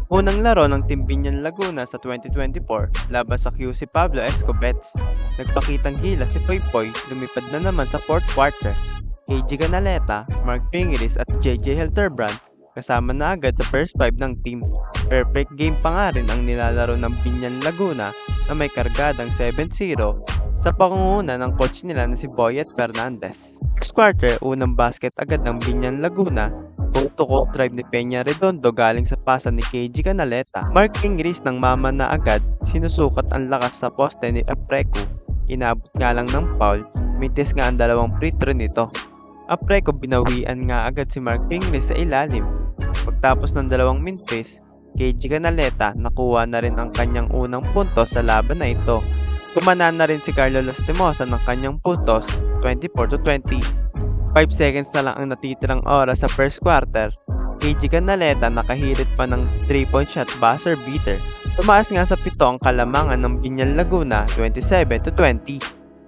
Unang laro ng Team Binyan Laguna sa 2024 laban sa QC Pablo Escobets. Nagpakitang gilas si Poypoy, lumipad na naman sa 4th quarter. KG Canaleta, Mark Pingiris at JJ Helterbrand kasama na agad sa first 5 ng team. Perfect game pa nga rin ang nilalaro ng Binyan Laguna na may kargadang 7-0 sa pangunguna ng coach nila na si Boyet Fernandez. First quarter, unang basket agad ng Binyan Laguna. Court-to-court drive ni Peña Redondo galing sa pasa ni KG Canaleta. Mark Ingris ng mama na agad, sinusukat ang lakas sa poste ni Apreco. Inabot nga lang ng foul, mitis nga ang dalawang free throw nito. Apreco binawian nga agad si Mark Ingris sa ilalim. Pagtapos ng dalawang minutes, KG Canaleta nakuha na rin ang kanyang unang puntos sa laban na ito. Kumanan na rin si Carlo Lastimosa ng kanyang puntos, 24-20. 5 seconds na lang ang natitirang oras sa first quarter. KG Canaleta nakahirit pa ng 3-point shot buzzer beater. Tumaas nga sa 7 ang kalamangan ng Binyan Laguna, 27-20.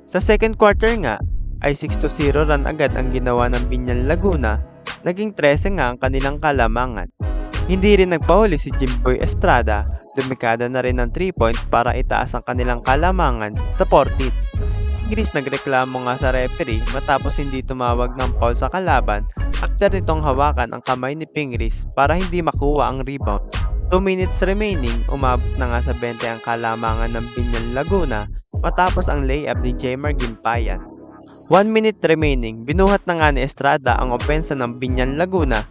Sa second quarter nga, ay 6-0 run agad ang ginawa ng Binyan Laguna. Naging 13 nga ang kanilang kalamangan. Hindi rin nagpahuli si Jimboy Estrada, lumikada na rin ng 3 points para itaas ang kanilang kalamangan sa 14. Ingris nagreklamo nga sa referee matapos hindi tumawag ng foul sa kalaban after nitong hawakan ang kamay ni Pingris para hindi makuha ang rebound. 2 minutes remaining, umabot na nga sa 20 ang kalamangan ng Binyan Laguna matapos ang layup ni Jmar Gimpayan. 1 minute remaining, binuhat na nga ni Estrada ang opensa ng Binyan Laguna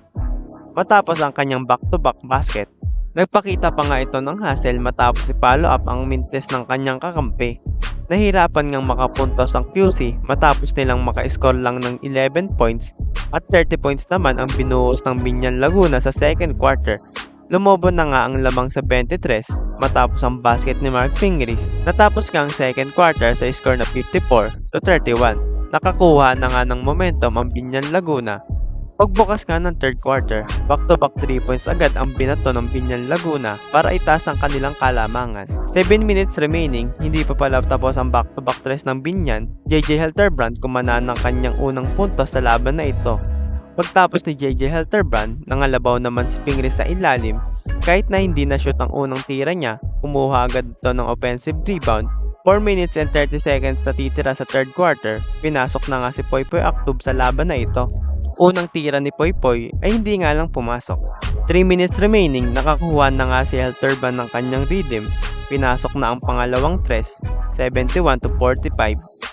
matapos ang kanyang back-to-back basket. Nagpakita pa nga ito ng hustle matapos i-follow up ang mintes ng kanyang kakampi. Nahirapan ngang makapuntos ang QC matapos nilang maka-score lang ng 11 points at 30 points naman ang binuhos ng Binyan Laguna sa second quarter. Lumobo na nga ang lamang sa 23 matapos ang basket ni Mark Pingris. Natapos nga ang second quarter sa score na 54-31. Nakakuha na nga ng momentum ang Binyan Laguna. Pagbukas nga ng third quarter, back-to-back 3 points agad ang binato ng Binyan Laguna para itaas ang kanilang kalamangan. 7 minutes remaining, hindi pa pala tapos ang back-to-back 3 ng Binyan. JJ Helterbrand kumanaan ng kanyang unang puntos sa laban na ito. Pagtapos ni JJ Helterbrand, nangalabaw naman si Pingris sa ilalim. Kahit na hindi na shoot ang unang tira niya, kumuha agad ito ng offensive rebound. 4 minutes and 30 seconds na titira sa third quarter, pinasok na nga si Poypoy Actub sa laban na ito. Unang tira ni Poypoy ay hindi nga lang pumasok. 3 minutes remaining, nakakuha na nga si Helterbrand ng kanyang rhythm. Pinasok na ang pangalawang tres, 71-45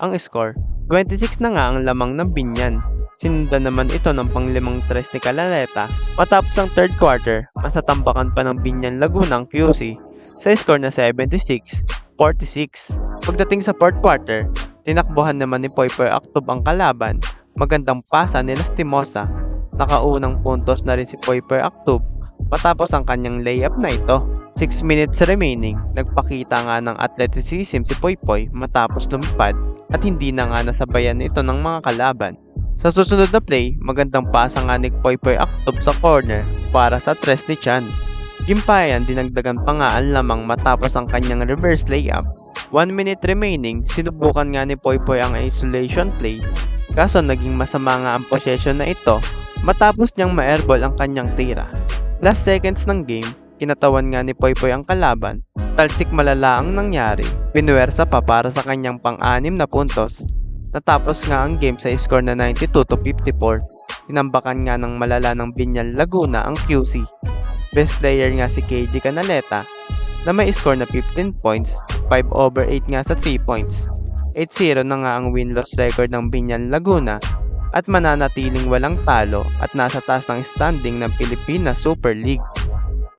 ang score. 26 na nga ang lamang ng Binyan. Sinundan naman ito ng panglimang tres ni Canaleta. Matapos ang third quarter, masatambakan pa ng Binyan Laguna ang QC sa score na 76-46. Pagdating sa fourth quarter, tinakbuhan naman ni Poypoy Actub ang kalaban. Magandang pasa ni Lastimosa. Nakaunang puntos na rin si Poypoy Actub matapos ang kanyang layup na ito. 6 minutes remaining, nagpakita nga ng athleticism si Poypoy matapos lumipad at hindi na nga nasabayan ito ng mga kalaban. Sa susunod na play, magandang pasa nga ni Poypoy Actub sa corner para sa tres ni Chan. Gimpayan dinagdagan pa nga ang lamang matapos ang kanyang reverse layup. 1 minute remaining, sinubukan nga ni Poypoy ang isolation play, kaso naging masama nga ang possession na ito matapos niyang ma-airball ang kanyang tira. Last seconds ng game, kinatawan nga ni Poypoy ang kalaban. Talsik malala ang nangyari, pinuwersa pa para sa kanyang pang-6 na puntos. Natapos nga ang game sa score na 92-54. Tinambakan nga ng malala ng Binyan Laguna ang QC. Best player nga si KG Canaleta na may score na 15 points, 5/8 nga sa 3 points. 8-0 na nga ang win-loss record ng Binyan Laguna at mananatiling walang talo at nasa taas ng standing ng Pilipinas Super League.